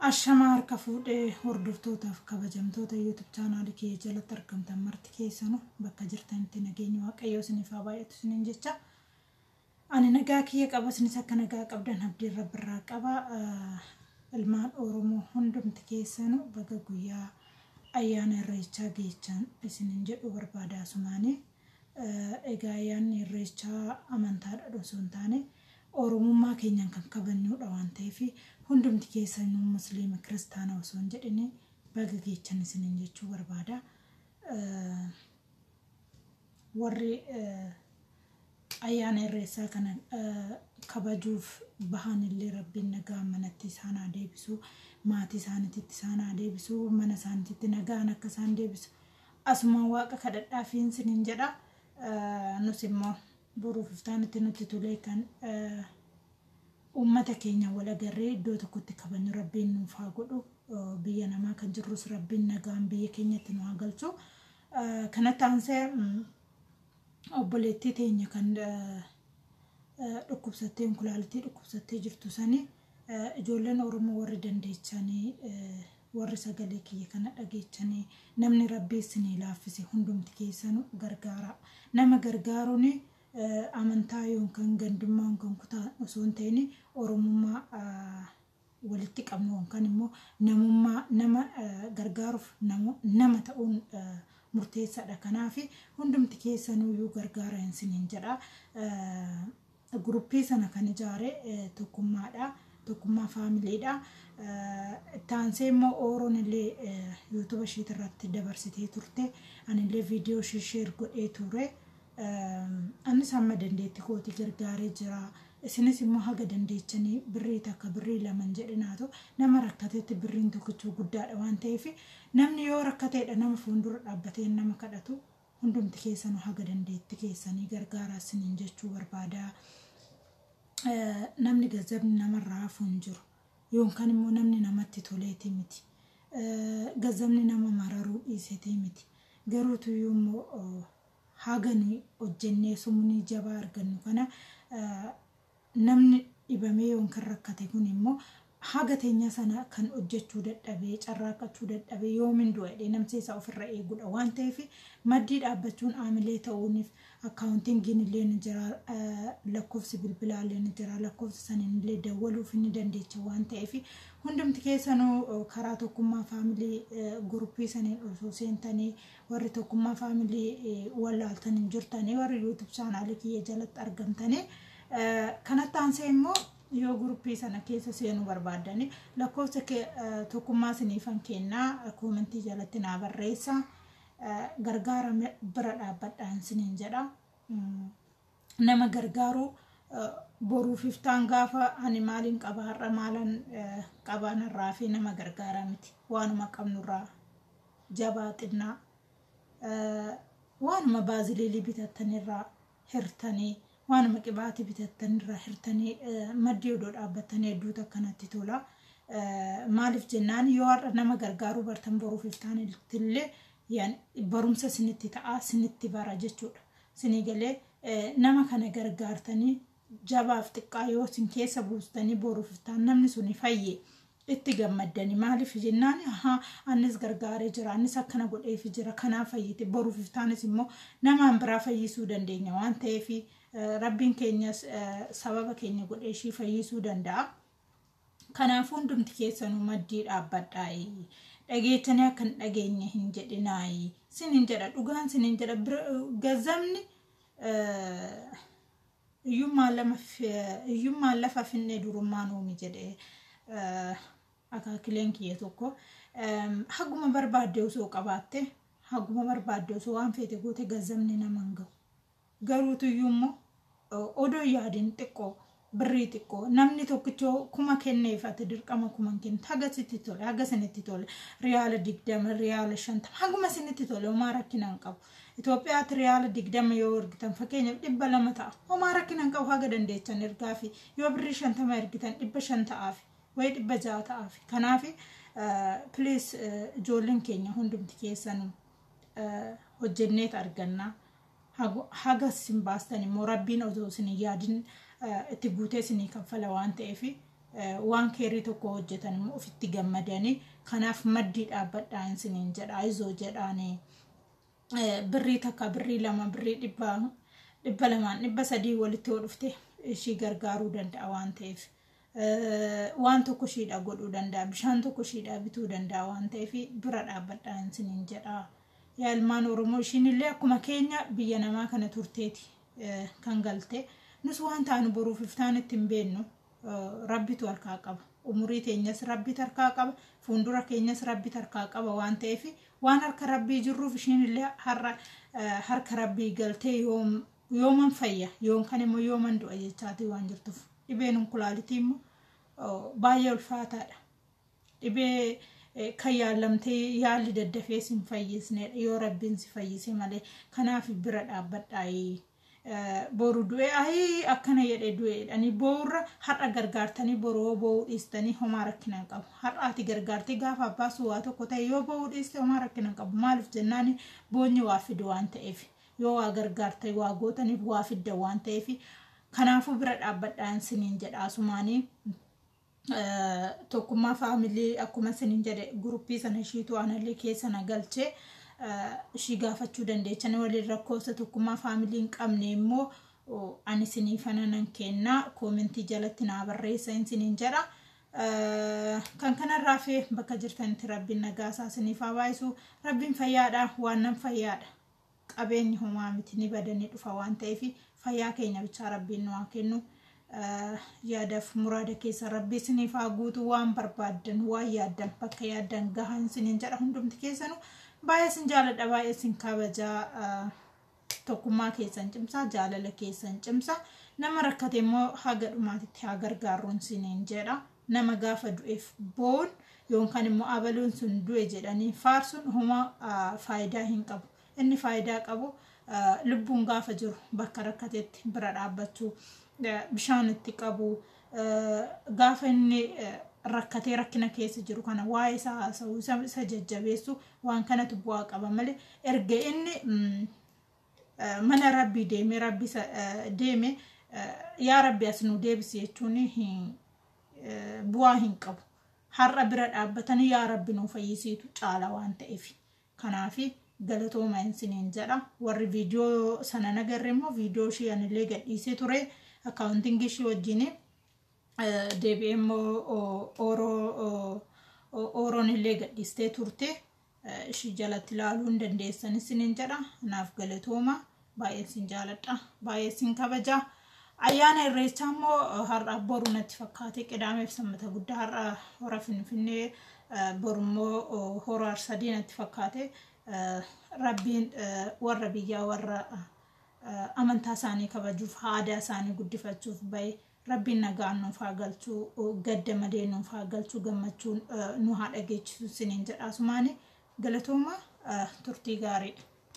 Ashamar kafuudhee hordoftootaf kabajamtoota YouTube channel kee jalatti argamtan marti keessanu bakka jirtanitti nageenya waaqayyoo isiniif haa baay'atu isiniin jecha. Ani nagaa kiyya qaba isinis akka nagaa qabdan abdii rabbirraa qaba. Ilmaan Oromoo hundumti keessanu baga guyyaa ayyaana irreechaa geechan isiniin jedhu barbaadaa sumaanii. Egaa ayyaanni irreechaa amantaadha osoo hin taane Oromummaa keenyan kan kabajnuudha waan ta'eef hundumti keessanuu musliima kiristaana osoo hin jedhine baga geechan isiniin jechuu barbaada. Warri ayyaana irreechaa kana kabajuuf bahan illee rabbiin nagaa manatti isaan haa deebisu, maatii isaaniitti isaan haa deebisu, mana isaaniitti nagaan akka isaan deebisu asuma waaqa kadhadhaafiin isiniin jedha. Nus immoo boruuf iftaanitti nutti tolee kan ummata keenya wal agarree iddoo tokkotti kabajnu rabbiin nuuf haa godhu. Biyya namaa kan jirrus rabbiin nagaan biyya keenyatti nu haa galchu. Kanatti aansee obboleettii teenya kan dhukkubsattee inkulaalitii dhukkubsattee jirtu sani ijoolleen Oromoo warri dandeechanii warri sagalee kiyya kana dhageechanii namni rabbii isinii laaffise hundumti keessanu gargaara. Nama gargaaruun amantaa yookaan gandummaa yookaan kutaa osoo hin ta'in Oromummaa walitti qabnu yookaan immoo namummaa nama gargaaruuf nama ta'uun murteessaadha. Kanaaf hundumti keessanuu gargaaraa isiniin jedha. Guruppii sana kan ijaare tokkummaadha. Tokkummaa faamiliidha. Taansee immoo Oroon illee YouTube isheet irratti dabarsitee turte. Ani illee viidiyoo ishee share godhee ture. Anis hamma dandeetti kooti gargaaree jira. Isinis immoo haga dandeechanii birrii takka birrii laman jedhinaatu nama rakkateetti birriin tokkichuu guddaadha waan ta'eef namni yoo rakkateedha nama fuuldura dhaabbatee nama kadhatu hundumti keessanuu haga dandeetti keessanii gargaaraa isiniin jechuu barbaada. Namni gazabni namarraa hafu hin jiru yookaan immoo namni namatti toleeti miti. Gazabni nama mararuu dhiiseeti miti. Garuutu immoo hagani hojjennee sumnii jabaa argannu kana namni dhibamee yookaan rakkate kun immoo haga teenya sana kan hojjechuu dadhabee carraaqachuu dadhabee yoomin du'e namni isaa ofirra eegudha waan ta'eef maddii dhaabbachuun aamilee ta'uuniif akkaawuntingiin illee ni jira, lakkoofsi bilbilaa illee ni jira, lakkoofsa saniin illee dawwaluuf ni dandeecha waan ta'eef hundumti keessanuu karaa tokkummaa faamilii guruppii saniin osoo seentanii warri tokkummaa faamilii wallaaltanii jirtanii warri YouTube chaanaalii kiyya jalatti argamtanii kanatti aansee immoo yoo guruppii sana keessa seenuu barbaadani lakkoofsa tokkummaa siniifan kennaa koomentii jalatti naa barreessa. Gargaara bira dhaabbadhaan siniin jedha. Nama gargaaru boruuf iftaan gaafa ani maaliin qaba har'a maalan qabaanarraa fi nama gargaara miti. Waanuma qabnurraa jabaa xinnaa waanuma baaziliilii bitattanirraa hirtanii waanuma qibaatii bitattanirraa hirtanii maddii odoo dhaabbattanii hedduutu akkanatti tola. Maaliif jennaan yoo har'a nama gargaaruu bartan boruuf iftaan illee barumsa sinitti ta'a sinitti bara jechuudha. Sinii galee nama kana gargaartanii jabaaf xiqqaa yoo sin keessa buustanii boruuf iftaan namni suni fayyee itti gammaddanii maaliif jennaan annis gargaaree jira annis akkana godheef jira kanaaf fayyite boruuf iftaanis immoo namaan biraa fayyisuu dandeenya waan ta'eef rabbiin keenyas sababa keenya godhee ishii fayyisuu danda'a. Kanaaf hundumti keessanuu maddii dhaabbadhaa. Dhageechanii akka hin dhageenye hin jedhinaayi. Sinin jedha dhugaan sinin jedha gazamni iyyummaan lafa finnee durummaan uumi jedhee akaakileen kiyya tokko haguma barbaadde osoo qabaatte haguma barbaadde osoo waan feete goote gazamni nama hin gahu. Garuutu iyyummoo odoo yaadin xiqqoo birrii xiqqoo namni tokkichoo kuma kenneefate dirqama kuma kenna haga sitti tole haga sinitti tole riyaala 20 riyaala 50 haguma sinitti tole homaa rakkina hin qabu. Itoophiyaatti riyaala 20 yoo ergitan fakkeenyaaf 200 ta'a homaa rakkina hin qabu haga dandeechan ergaa fi yoo birrii 50 ergitan 500 ta'aaf way 600 ta'aaf. Kanaaf please ijoolleen keenya hundumti keessanuu hojjenneet argannaa haga sin baastan immoo rabbiin osoo isin yaadin itti guutee isinii kaffala waan ta'eef waan keerii tokko hojjetan immoo ofitti gammadanii kanaaf maddii dhaabbadhaan isiniin jedha ayizoo jedhaanii birrii takka birrii lama birrii dhibba lamaan dhibba sadii walitti hodhufte ishii gargaaruu danda'a waan ta'eef waan tokko shiidha godhuu danda'a bishaan tokko shiidha bituu danda'a waan ta'eef bira dhaabbadhaan isiniin jedha yaa ilmaan Oromoo ishiinillee akkuma keenya biyya namaa kana turteeti kan galte nus waan taanu boruuf iftaan ittiin beennu rabbitu harkaa qaba umurii teenyas rabbitu harkaa qaba fuuldura keenyas rabbitu harkaa qaba waan ta'eef waan harka rabbii jirruuf ishiinillee harka rabbii galtee yooman fayya yoon kan immoo yooman du'a jechaati waan jirtuuf dhibeen kulaalitii immoo baay'ee ulfaataadha dhibee kan yaalamtee yaalli daddafee sin fayyisne yoo rabbiin si fayyise malee kanaaf bira dhaabbadhaa boru du'e akkana jedhe du'eedhani boorra har'a gargaartanii boroo bo'uu dhiistanii homaa rakkinaan qabu har'aati gargaartee gaafa abbaa suwaa tokko ta'e yoo bo'uu dhiiste homaa rakkinaan qabu maaliif jennaani boonyi waa fidu waan ta'eef yoo waa gargaartee waa gootaniif waa fidda waan ta'eef kanaafuu bira dhaabbadhaan siniin jedha asumaanii tokkummaa faamilii akkuma siniin jedhe guruppii sana ishiitu anallee keessa na galchee ishii gaafachuu dandeechan waliin rakkoosa tokkummaa faamilii hin qabne immoo ani siniifanan kennaa koomentii jalatti naa barreessa siniin jedha kan kanarraa fi bakka jirtanitti rabbiin nagaasaa siniifaa baayisu rabbiin fayyaadha waan nan fayyaadha qabeenyi homaa miti ni badanii dhufa waan ta'eef fayyaa keenya bichaa rabbiin nu haa kennu yaadaaf muraada keessa rabbii siniifaa guutuu waan barbaaddan waan yaaddan bakka yaaddan gahan siniin jedha hundumti keessanu baay'ee sin jaaladha baay'ee sin kabajaa tokkummaa keessan cimsaa jaalala keessan cimsaa nama rakkate immoo haga dhumaatitti haa gargaaruun siniin jedha nama gaafa du'eef boon yookaan immoo abaluun sun du'e jedhanii faarsuun homa faayidaa hin qabu inni faayidaa qabu lubbuun gaafa jiru bakka rakkatetti bira dhaabbachuu bishaan itti qabu gaafa inni rakkatee rakkina keessa jiru kana waa'ee isaa haasa'uu isa jajjabeessu waan kanatu bu'aa qaba malee erga inni mana rabbii deeme yaa rabbi as nu deebisi jechuun bu'aa hin qabu har'a bira dhaabbatanii yaa rabbi nu fayyisiitu caala waan ta'eef kanaafi galatooma insiniin jedha warri viidiyoo sana nagarre immoo viidiyoo ishee anillee gadhiisee ture akkaawuntingii ishee wajjin deebi'ee immoo ooroon illee gadhiistee turte ishee jalatti ilaaluu hin dandeessan isiniin jedha naaf galatooma baay'ee sin jaaladha baay'ee sin kabaja ayyaana irreechaa immoo har'a boru natti fakkaate qidaameef sanbata guddaa har'a hora finfinnee boru immoo hora arsadii natti fakkaate rabbiin warra biyyaa warra amantaa isaanii kabajuuf aadaa isaanii guddifachuuf bahe rabbiin nagaan nuuf haa galchuu gadda malee nuuf haa galchuu gammachuun nu haa dhageessisu siniin jedha asumaanii galatooma turtii gaarii